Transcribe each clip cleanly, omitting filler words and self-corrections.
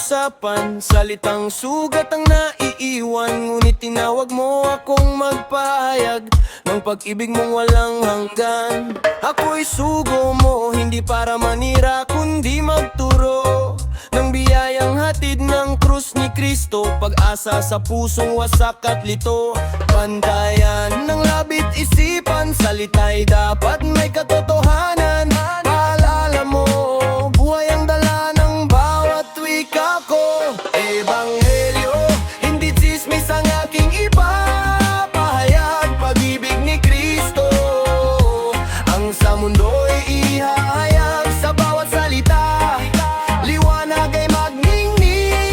usapan, salitang sugat ang naiiwan. Ngunit tinawag mo akong magpahayag ng pag-ibig mong walang hanggan. Ako'y sugo mo, hindi para manira kundi magturo ng biyayang hatid ng krus ni Kristo. Pag-asa sa pusong wasak at lito, pantayan ng labit isipan, salita'y dapat may katotohanan. Paalala mo, buhay ang dala ng bawat wika ko. Ebanghelyo, hindi tsismis ang aking ipapahayag. Pag-ibig ni Kristo ang sa mundo'y ihahayag sa bawat salita. Liwanag ay magningning,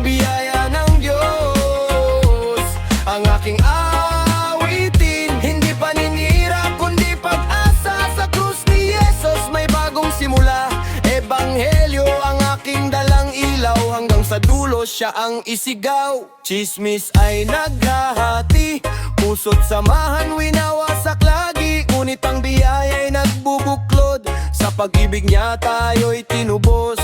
biyaya ng Diyos ang aking awitin. Hindi paninira kundi pag-asa, sa krus ni Jesus may bagong simula. Ebanghelyo ang aking dalang ilaw, hanggang sa dulo siya ang isigaw. Chismis ay naghahati, puso't samahan winawasak lagi. Ngunit ang biyaya'y nagbubuklod, sa pag-ibig niya tayo'y tinubos.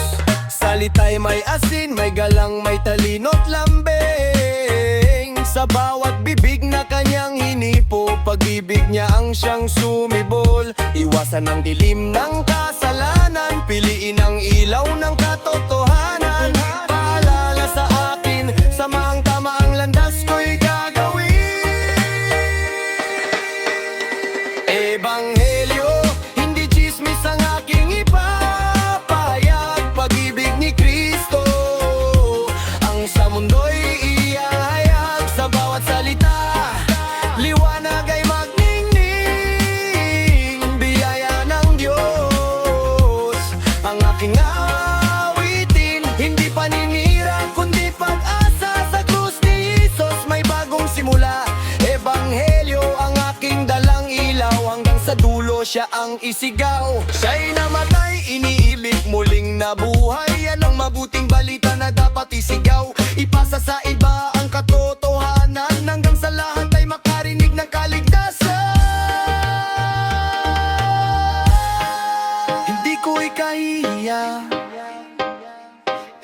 Salita'y may asin, may galang, may talino't lambing. Sa bawat bibig na kanyang hinipo, pag-ibig niya ang siyang sumibol. Iwasan ang dilim ng kasalanan, piliin ang ilaw ng katotohanan. Paalala sa akin, samahang tama ang landas ko'y gagawin. Ebanghelyo, hindi tsismis ang aking ipapahayag. Pag-ibig ni Kristo ang sa mundo'y ihahayag sa bawat salita. Liwanag ay magningning, biyaya ng Diyos ang aking awitin. Hindi paninira kundi pag-asa, sa krus ni Jesus may bagong simula. Ebanghelyo ang aking dalang ilaw, hanggang sa dulo siya ang isigaw. Siya'y namatay, iniibig, muling nabuhay. Yan ang mabuting balita na dapat isigaw. Ipasa sa iba ang katotohanan, hanggang sa lahat ay makarinig ng kaligtasan. Hindi ko ikahiya,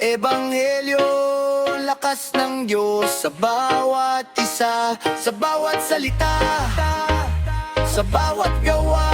Ebanghelyo, lakas ng Diyos sa bawat isa, sa bawat salita, sa bawat gawa.